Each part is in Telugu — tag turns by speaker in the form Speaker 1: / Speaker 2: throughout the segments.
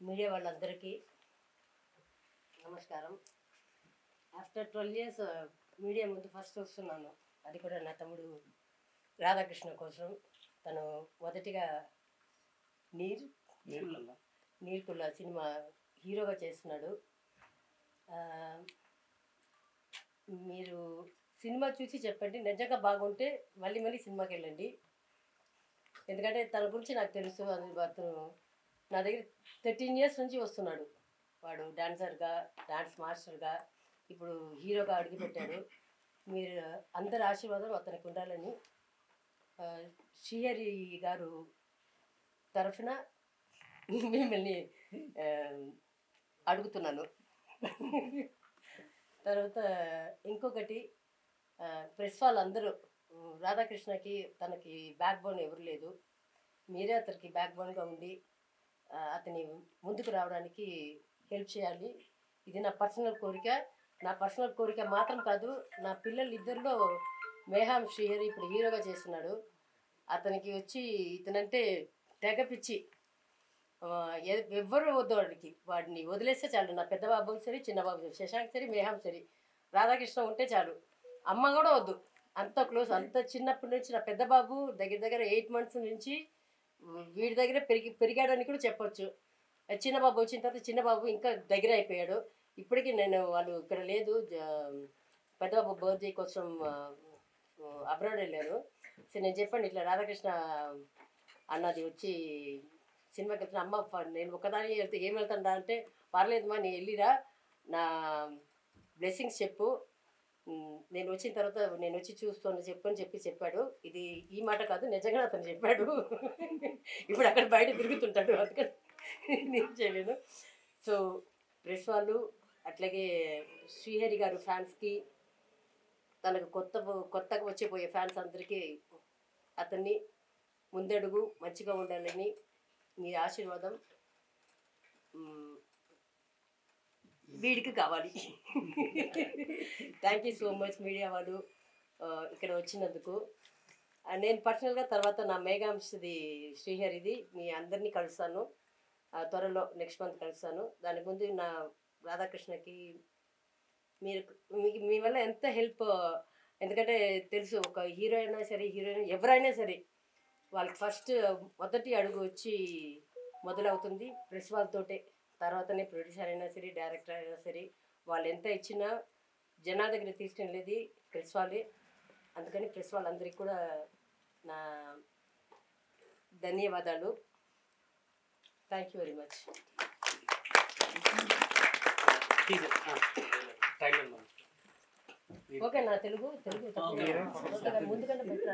Speaker 1: మీడియా వాళ్ళందరికీ నమస్కారం. ఆఫ్టర్ 12 ఇయర్స్ మీడియా ముందు ఫస్ట్ వస్తున్నాను. అది కూడా నా తమ్ముడు రాధాకృష్ణ కోసం. తను మొదటిగా నీర్కుల్ల సినిమా హీరోగా చేస్తున్నాడు. మీరు సినిమా చూసి చెప్పండి, నిజంగా బాగుంటే మళ్ళీ మళ్ళీ సినిమాకి వెళ్ళండి. ఎందుకంటే తన గురించి నాకు తెలుసు. అతను నా దగ్గర 13 ఇయర్స్ నుంచి వస్తున్నాడు. వాడు డాన్సర్గా, డాన్స్ మాస్టర్గా, ఇప్పుడు హీరోగా అడుగుపెట్టాడు. మీరు అందరి ఆశీర్వాదం అతనికి ఉండాలని శ్రీహరి గారు తరఫున మిమ్మల్ని అడుగుతున్నాను. తర్వాత ఇంకొకటి, ప్రెస్ వాళ్ళందరూ రాధాకృష్ణకి తనకి బ్యాక్ బోన్ ఎవరు లేదు. మీరే అతనికి బ్యాక్ బోన్గా ఉండి అతని ముందుకు రావడానికి హెల్ప్ చేయాలి. ఇది నా పర్సనల్ కోరిక. నా పర్సనల్ కోరిక మాత్రం కాదు, నా పిల్లలు ఇద్దరిలో మేహాం శ్రీహరి ఇప్పుడు హీరోగా చేస్తున్నాడు. అతనికి వచ్చి ఇతనంటే తెగ పిచ్చి. ఎవ్వరు వద్దు వాడిని వదిలేస్తే చాలు. నా పెద్ద బాబు సరి, చిన్న బాబు సరి, శశాంక్ సరి, మేహాం సరి, రాధాకృష్ణ ఉంటే చాలు. అమ్మ కూడా వద్దు. అంత క్లోజ్, అంత చిన్నప్పటి నుంచి. నా పెద్ద బాబు దగ్గర 8 months నుంచి వీడి దగ్గర పెరిగాడని కూడా చెప్పొచ్చు. చిన్నబాబు వచ్చిన తర్వాత చిన్నబాబు ఇంకా దగ్గర అయిపోయాడు. ఇప్పటికీ వాళ్ళు ఇక్కడ లేదు, పెద్దబాబు బర్త్డే కోసం అబ్రాడ్ వెళ్ళారు. సో నేను చెప్పండి, ఇట్లా రాధాకృష్ణ అన్నది వచ్చి సినిమాకి వెళ్తున్నా. అమ్మ నేను ఒకదాని వెళ్తే ఏం వెళ్తాడా అంటే, పర్లేదమ్మా నేను వెళ్ళిరా, నా బ్లెస్సింగ్స్ చెప్పు, నేను వచ్చిన తర్వాత నేను వచ్చి చూస్తాను చెప్పు అని చెప్పాడు. ఇది ఈ మాట కాదు, నిజంగా అతను చెప్పాడు. ఇప్పుడు అక్కడ బయట తిరుగుతుంటాడు, అందుకని నేను చేయలేను. సో ప్రెస్ వాళ్ళు, అట్లాగే శ్రీహరి గారు ఫ్యాన్స్కి, తనకు కొత్తగా వచ్చిపోయే ఫ్యాన్స్ అందరికీ అతన్ని ముందడుగు మంచిగా ఉండాలని మీ ఆశీర్వాదం వీడికి కావాలి. Thank you so much media వాళ్ళు ఇక్కడ వచ్చినందుకు. నేను పర్సనల్గా తర్వాత నా మేఘాంశది శ్రీహరిది మీ అందరినీ కలుస్తాను త్వరలో, నెక్స్ట్ మంత్ కలుస్తాను. దాని ముందు నా రాధాకృష్ణకి మీ వల్ల ఎంత హెల్ప్. ఎందుకంటే తెలుసు, ఒక హీరో అయినా సరే, హీరోయిన్ ఎవరైనా సరే, వాళ్ళకి ఫస్ట్ మొదటి అడుగు వచ్చి మొదలవుతుంది ప్రెస్ వాళ్ళతోటే. తర్వాతనే ప్రొడ్యూసర్ అయినా సరే, డైరెక్టర్ అయినా సరే, వాళ్ళు ఎంత ఇచ్చినా జనాల దగ్గర తీసుకెళ్ళేది ప్రెస్ వాళ్ళే. అందుకని ప్రెస్ వాళ్ళందరికీ కూడా నా ధన్యవాదాలు. Thank you very much. Okay నా తెలుగు ముందుకన్నా బెటర్,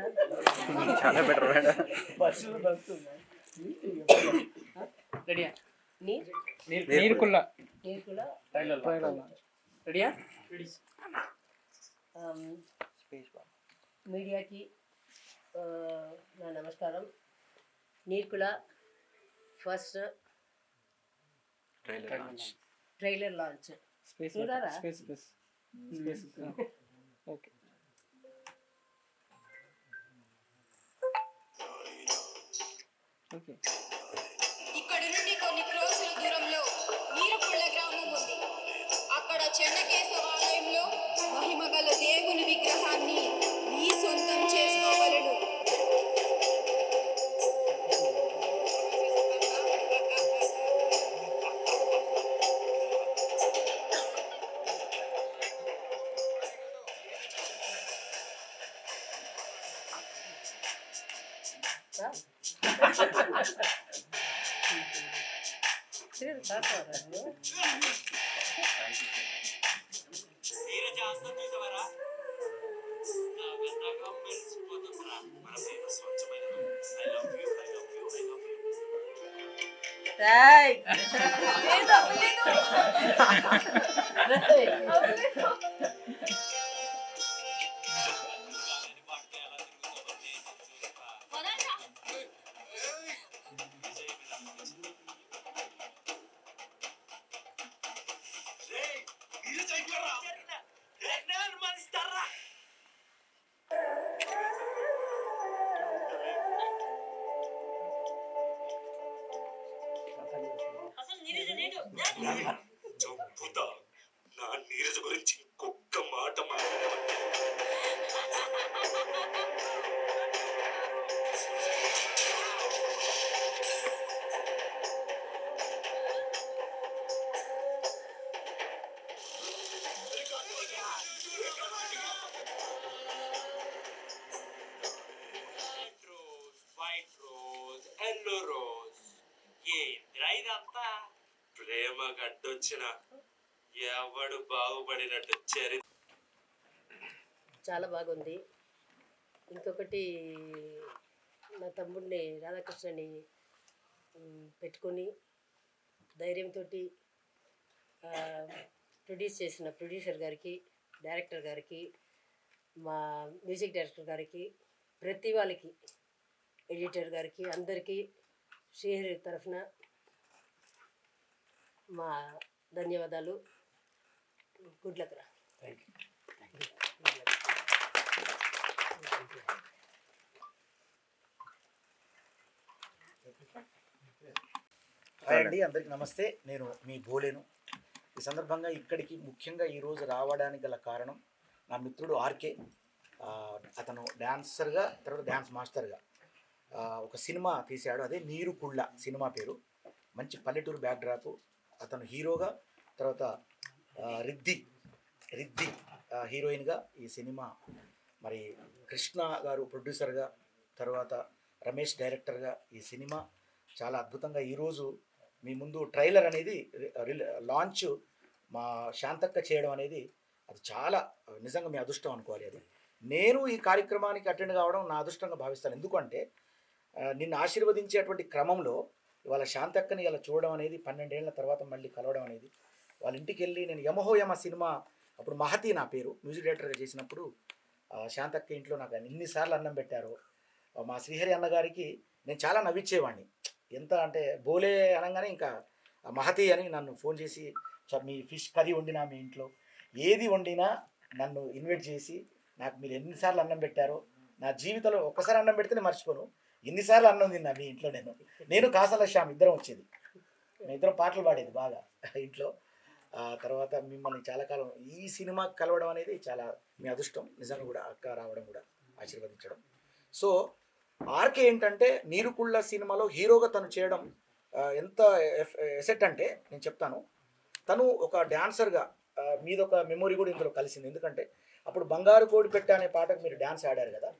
Speaker 1: చాలా బెటర్. రెడీయా? నీర్కుల్ల రెడీయా? మీడియాకి నా నమస్కారం. నీర్కుల ఫస్ట్ ట్రైలర్ లాంచ్ చూడారా? ఓకే.
Speaker 2: ఇక్కడి నుండి కొన్ని క్రోసుల దూరంలో నీరుకుళ్ళ గ్రామం ఉంది. అక్కడ చెన్నకేశవాలయంలో మహిమగల దేవుని విగ్రహాన్ని నీ సొంతం చేసుకోగలడు.
Speaker 3: అసలు చంపుతా. నా నీరజ గురించి ఇంకొక్క మాట మాట్లాడమంటే
Speaker 4: వైట్ రోజ్ ఎల్లో రోజ్ ఏంద్రా ఇదంతా?
Speaker 3: ప్రేమ గడ్డొచ్చిన ఎవడు బాగుపడినట్టు చరిత్ర.
Speaker 1: చాలా బాగుంది. ఇంకొకటి నా తమ్ముడిని రాధాకృష్ణని పెట్టుకొని ధైర్యంతో ప్రొడ్యూస్ చేసిన ప్రొడ్యూసర్ గారికి, డైరెక్టర్ గారికి, మా మ్యూజిక్ డైరెక్టర్ గారికి, ప్రతి వాళ్ళకి, ఎడిటర్ గారికి, అందరికీ శ్రీహరి తరఫున మా ధన్యవాదాలు. గుడ్ లక్ రా.
Speaker 5: హాయ్ అండి, అందరికీ నమస్తే. నేను మీ బోలేను. ఈ సందర్భంగా ఇక్కడికి ముఖ్యంగా ఈరోజు రావడానికి గల కారణం నా మిత్రుడు ఆర్కే. అతను డ్యాన్సర్గా, తర్వాత డ్యాన్స్ మాస్టర్గా ఒక సినిమా తీశాడు. అదే నీరు కుళ్ళ సినిమా పేరు. మంచి పల్లెటూరు బ్యాక్డ్రాప్. అతను హీరోగా, తర్వాత రిద్ది హీరోయిన్గా ఈ సినిమా, మరి కృష్ణ గారు ప్రొడ్యూసర్గా, తర్వాత రమేష్ డైరెక్టర్గా ఈ సినిమా చాలా అద్భుతంగా ఈరోజు మీ ముందు ట్రైలర్ అనేది లాంచ్ మా శాంతక్క చేయడం అనేది అది చాలా నిజంగా మీ అదృష్టం అనుకోవాలి. అది నేను ఈ కార్యక్రమానికి అటెండ్ కావడం నా అదృష్టంగా భావిస్తాను. ఎందుకంటే నిన్ను ఆశీర్వదించేటువంటి క్రమంలో ఇవాళ శాంతక్కని ఇలా చూడడం అనేది, 12 ఏళ్ల తర్వాత మళ్ళీ కలవడం అనేది, వాళ్ళ ఇంటికి వెళ్ళి నేను యమహోయమ సినిమా అప్పుడు మహతి నా పేరు మ్యూజిక్ డైరెక్టర్గా చేసినప్పుడు శాంతక్క ఇంట్లో నాకు ఎన్నిసార్లు అన్నం పెట్టారో. మా శ్రీహరి అన్నగారికి నేను చాలా నవ్వించేవాడిని. ఎంత అంటే బోలే అనగానే ఇంకా మహతి అని నన్ను ఫోన్ చేసి, మీ ఫిష్ కర్రీ వండినా, మీ ఇంట్లో ఏది వండినా నన్ను ఇన్వైట్ చేసి నాకు మీరు ఎన్నిసార్లు అన్నం పెట్టారో, నా జీవితంలో ఒక్కసారి అన్నం పెడితే నేను మర్చిపోను. ఎన్నిసార్లు అన్నం తిన్నా మీ ఇంట్లో. నేను కాసల శ్యామ్ ఇద్దరం వచ్చేది, మేము ఇద్దరం పాటలు పాడేది బాగా ఇంట్లో. తర్వాత మిమ్మల్ని చాలా కాలం ఈ సినిమా కలవడం అనేది చాలా మీ అదృష్టం నిజంగా కూడా. అక్క రావడం కూడా ఆశీర్వదించడం. సో ఆర్కే ఏంటంటే నీరుకుళ్ళ సినిమాలో హీరోగా తను చేయడం ఎంత ఎసెట్ అంటే నేను చెప్తాను. తను ఒక డాన్సర్గా మీదొక మెమొరీ కూడా ఇందులో కలిసింది. ఎందుకంటే అప్పుడు బంగారు కోడి పెట్ట అనే పాటకు మీరు డ్యాన్స్ ఆడారు కదా.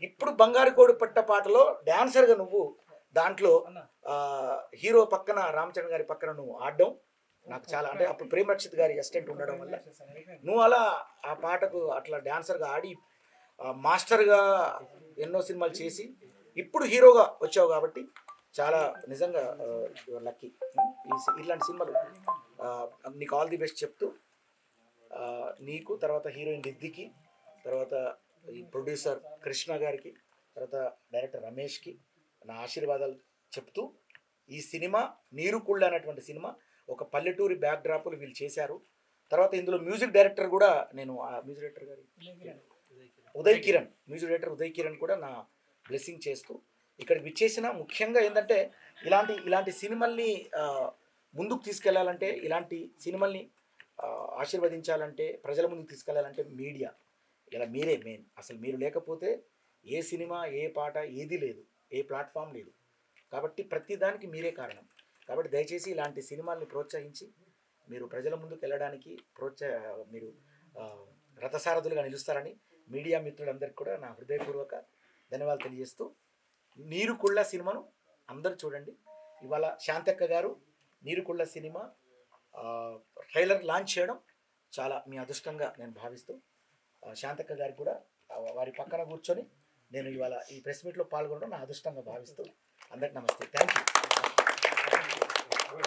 Speaker 5: ఇప్పుడు బంగారు కోడి పెట్ట పాటలో డాన్సర్గా నువ్వు దాంట్లో హీరో పక్కన, రామచంద్ర గారి పక్కన నువ్వు ఆడడం నాకు చాలా, అంటే అప్పుడు ప్రేమ్ రక్షిత్ గారి అసిస్టెంట్ ఉండడం వల్ల నువ్వు అలా ఆ పాటకు అట్లా డాన్సర్గా ఆడి మాస్టర్గా ఎన్నో సినిమాలు చేసి ఇప్పుడు హీరోగా వచ్చావు కాబట్టి చాలా నిజంగా లక్కీ. ఇలాంటి సినిమాలు నీకు ఆల్ ది బెస్ట్ చెప్తూ, నీకు, తర్వాత హీరోయిన్ రిద్దికి, తర్వాత ఈ ప్రొడ్యూసర్ కృష్ణ గారికి, తర్వాత డైరెక్టర్ రమేష్కి నా ఆశీర్వాదాలు చెప్తూ, ఈ సినిమా నీరుకుళ్ళ అనేటువంటి సినిమా ఒక పల్లెటూరి బ్యాక్డ్రాప్లు వీళ్ళు చేశారు. తర్వాత ఇందులో మ్యూజిక్ డైరెక్టర్ కూడా నేను మ్యూజిక్ డైరెక్టర్ గారి మ్యూజిక్ డైరెక్టర్ ఉదయ్ కిరణ్ కూడా నా బ్లెస్సింగ్ చేస్తూ ఇక్కడికి విచ్చేసిన, ముఖ్యంగా ఏంటంటే ఇలాంటి సినిమాల్ని ముందుకు తీసుకెళ్లాలంటే, ఇలాంటి సినిమాల్ని ఆశీర్వదించాలంటే, ప్రజల ముందుకు తీసుకెళ్లాలంటే మీడియా, ఇలా మీరే మెయిన్. అసలు మీరు లేకపోతే ఏ సినిమా, ఏ పాట, ఏది లేదు, ఏ ప్లాట్ఫామ్ లేదు. కాబట్టి ప్రతి దానికి మీరే కారణం. కాబట్టి దయచేసి ఇలాంటి సినిమాల్ని ప్రోత్సహించి మీరు ప్రజల ముందుకు వెళ్ళడానికి మీరు రథసారథులుగా నిలుస్తారని మీడియా మిత్రులందరికీ కూడా నా హృదయపూర్వక ధన్యవాదాలు తెలియజేస్తూ, నీరుకుళ్ళ సినిమాను అందరూ చూడండి. ఇవాళ శాంతక్క గారు నీరుకుళ్ళ సినిమా ట్రైలర్ లాంచ్ చేయడం చాలా మీ అదృష్టంగా నేను భావిస్తూ, శాంతక్క గారికి కూడా వారి పక్కన కూర్చొని నేను ఇవాళ ఈ ప్రెస్ మీట్లో పాల్గొనడం నా అదృష్టంగా భావిస్తూ, అందరికి నమస్తే. Thank you.